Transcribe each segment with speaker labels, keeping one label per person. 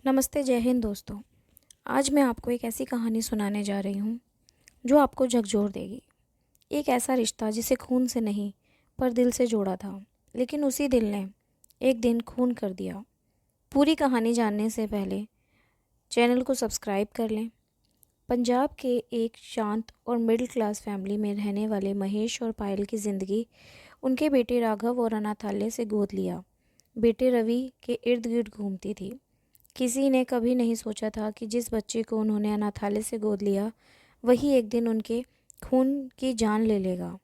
Speaker 1: नमस्ते, जय हिंद दोस्तों। आज मैं आपको एक ऐसी कहानी सुनाने जा रही हूँ जो आपको झकझोर देगी। एक ऐसा रिश्ता जिसे खून से नहीं पर दिल से जोड़ा था, लेकिन उसी दिल ने एक दिन खून कर दिया। पूरी कहानी जानने से पहले चैनल को सब्सक्राइब कर लें। पंजाब के एक शांत और मिडिल क्लास फैमिली में रहने वाले महेश और पायल की ज़िंदगी उनके बेटे राघव और अनाथालय से गोद लिया बेटे रवि के इर्द गिर्द घूमती थी। किसी ने कभी नहीं सोचा था कि जिस बच्चे को उन्होंने अनाथालय से गोद लिया वही एक दिन उनके खून की जान ले लेगा।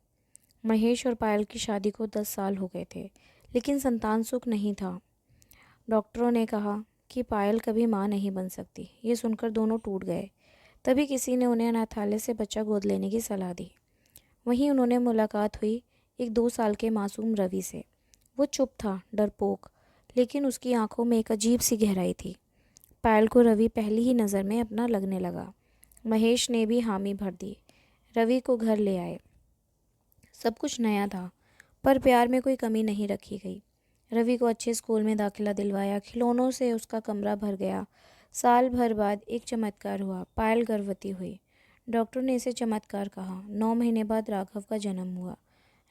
Speaker 1: महेश और पायल की शादी को 10 साल हो गए थे, लेकिन संतान सुख नहीं था। डॉक्टरों ने कहा कि पायल कभी माँ नहीं बन सकती। ये सुनकर दोनों टूट गए। तभी किसी ने उन्हें अनाथालय से बच्चा गोद लेने की सलाह दी। वहीं उन्होंने मुलाकात हुई एक 2 साल के मासूम रवि से। वो चुप था, डरपोक, लेकिन उसकी आंखों में एक अजीब सी गहराई थी। पायल को रवि पहली ही नज़र में अपना लगने लगा। महेश ने भी हामी भर दी। रवि को घर ले आए। सब कुछ नया था, पर प्यार में कोई कमी नहीं रखी गई। रवि को अच्छे स्कूल में दाखिला दिलवाया। खिलौनों से उसका कमरा भर गया। साल भर बाद एक चमत्कार हुआ। पायल गर्भवती हुई। डॉक्टर ने इसे चमत्कार कहा। 9 महीने बाद राघव का जन्म हुआ।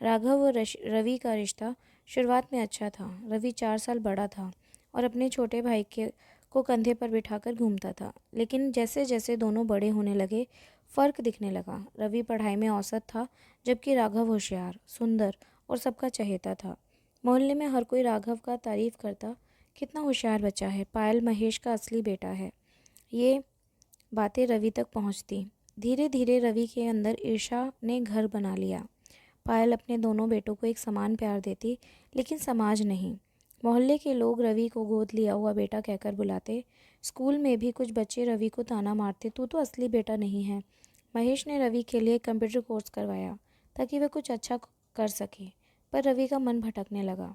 Speaker 1: राघव और रवि का रिश्ता शुरुआत में अच्छा था। रवि 4 साल बड़ा था और अपने छोटे भाई के को कंधे पर बिठाकर घूमता था। लेकिन जैसे जैसे दोनों बड़े होने लगे, फ़र्क दिखने लगा। रवि पढ़ाई में औसत था, जबकि राघव होशियार, सुंदर और सबका चहेता था। मोहल्ले में हर कोई राघव का तारीफ करता, कितना होशियार बच्चा है, पायल महेश का असली बेटा है। ये बातें रवि तक पहुंचती। धीरे धीरे रवि के अंदर ईर्ष्या ने घर बना लिया। पायल अपने दोनों बेटों को एक समान प्यार देती, लेकिन समाज नहीं। मोहल्ले के लोग रवि को गोद लिया हुआ बेटा कहकर बुलाते। स्कूल में भी कुछ बच्चे रवि को ताना मारते, तू तो असली बेटा नहीं है। महेश ने रवि के लिए कंप्यूटर कोर्स करवाया ताकि वह कुछ अच्छा कर सके, पर रवि का मन भटकने लगा।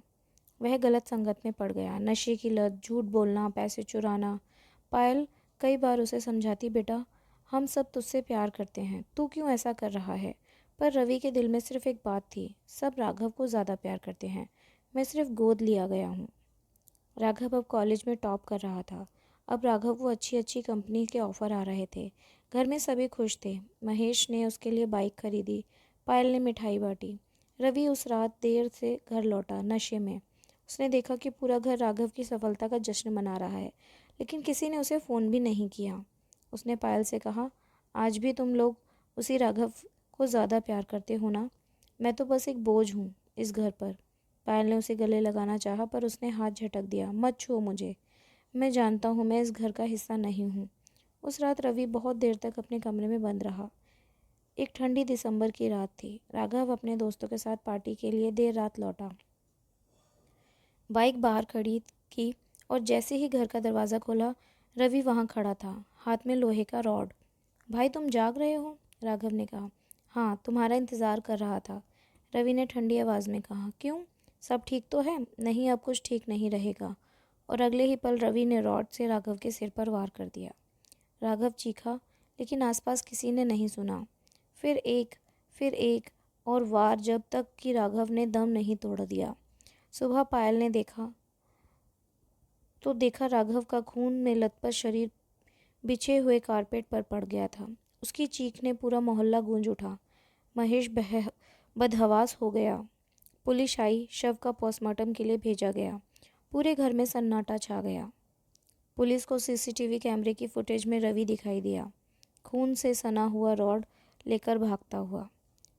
Speaker 1: वह गलत संगत में पड़ गया। नशे की लत, झूठ बोलना, पैसे चुराना। पायल कई बार उसे समझाती, बेटा हम सब तुझसे प्यार करते हैं, तू क्यों ऐसा कर रहा है। पर रवि के दिल में सिर्फ एक बात थी, सब राघव को ज़्यादा प्यार करते हैं, मैं सिर्फ गोद लिया गया हूँ। राघव अब कॉलेज में टॉप कर रहा था। अब राघव को अच्छी अच्छी कंपनी के ऑफ़र आ रहे थे। घर में सभी खुश थे। महेश ने उसके लिए बाइक खरीदी। पायल ने मिठाई बांटी। रवि उस रात देर से घर लौटा, नशे में। उसने देखा कि पूरा घर राघव की सफलता का जश्न मना रहा है, लेकिन किसी ने उसे फ़ोन भी नहीं किया। उसने पायल से कहा, आज भी तुम लोग उसी राघव को ज़्यादा प्यार करते हो ना? मैं तो बस एक बोझ हूँ इस घर पर। पायल ने उसे गले लगाना चाहा, पर उसने हाथ झटक दिया। मत छुओ मुझे, मैं जानता हूँ मैं इस घर का हिस्सा नहीं हूँ। उस रात रवि बहुत देर तक अपने कमरे में बंद रहा। एक ठंडी दिसंबर की रात थी। राघव अपने दोस्तों के साथ पार्टी के लिए देर रात लौटा। बाइक बाहर खड़ी की और जैसे ही घर का दरवाज़ा खोला, रवि वहाँ खड़ा था, हाथ में लोहे का रॉड। भाई तुम जाग रहे हो? राघव ने कहा। हाँ, तुम्हारा इंतज़ार कर रहा था, रवि ने ठंडी आवाज़ में कहा। क्यों, सब ठीक तो है? नहीं, अब कुछ ठीक नहीं रहेगा। और अगले ही पल रवि ने रॉड से राघव के सिर पर वार कर दिया। राघव चीखा, लेकिन आसपास किसी ने नहीं सुना। फिर एक और वार, जब तक कि राघव ने दम नहीं तोड़ दिया। सुबह पायल ने देखा राघव का खून में लथपथ शरीर बिछे हुए कारपेट पर पड़ गया था। उसकी चीख ने पूरा मोहल्ला गूंज उठा। महेश बदहवास हो गया। पुलिस आई, शव का पोस्टमार्टम के लिए भेजा गया। पूरे घर में सन्नाटा छा गया। पुलिस को सीसीटीवी कैमरे की फुटेज में रवि दिखाई दिया, खून से सना हुआ रॉड लेकर भागता हुआ।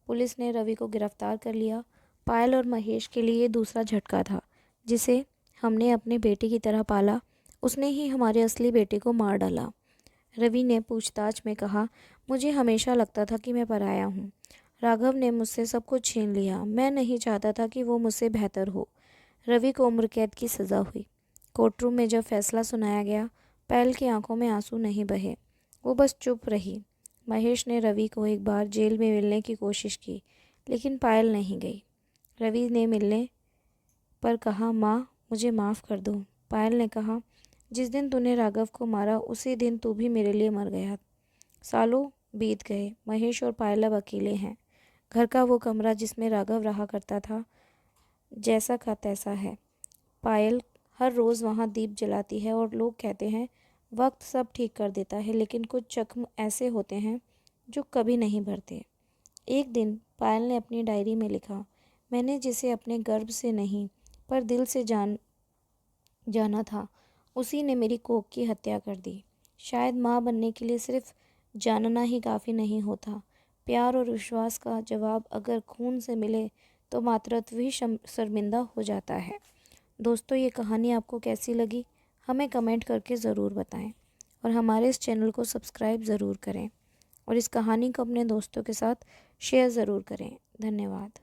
Speaker 1: पुलिस ने रवि को गिरफ्तार कर लिया। पायल और महेश के लिए ये दूसरा झटका था। जिसे हमने अपने बेटे की तरह पाला, उसने ही हमारे असली बेटे को मार डाला। रवि ने पूछताछ में कहा, मुझे हमेशा लगता था कि मैं पराया हूँ। राघव ने मुझसे सब कुछ छीन लिया। मैं नहीं चाहता था कि वो मुझसे बेहतर हो। रवि को उम्र कैद की सज़ा हुई। कोर्टरूम में जब फैसला सुनाया गया, पायल की आंखों में आंसू नहीं बहे, वो बस चुप रही। महेश ने रवि को एक बार जेल में मिलने की कोशिश की, लेकिन पायल नहीं गई। रवि ने मिलने पर कहा, माँ मुझे माफ़ कर दो। पायल ने कहा, जिस दिन तूने राघव को मारा उसी दिन तू भी मेरे लिए मर गया। सालों बीत गए। महेश और पायल अब अकेले हैं। घर का वो कमरा जिसमें राघव रहा करता था, जैसा का तैसा है। पायल हर रोज़ वहाँ दीप जलाती है और लोग कहते हैं वक्त सब ठीक कर देता है, लेकिन कुछ जख्म ऐसे होते हैं जो कभी नहीं भरते। एक दिन पायल ने अपनी डायरी में लिखा, मैंने जिसे अपने गर्भ से नहीं पर दिल से जाना था, उसी ने मेरी कोख की हत्या कर दी। शायद माँ बनने के लिए सिर्फ जानना ही काफ़ी नहीं होता। प्यार और विश्वास का जवाब अगर खून से मिले तो मातृत्व ही शर्मिंदा हो जाता है। दोस्तों, ये कहानी आपको कैसी लगी हमें कमेंट करके ज़रूर बताएं और हमारे इस चैनल को सब्सक्राइब ज़रूर करें और इस कहानी को अपने दोस्तों के साथ शेयर ज़रूर करें। धन्यवाद।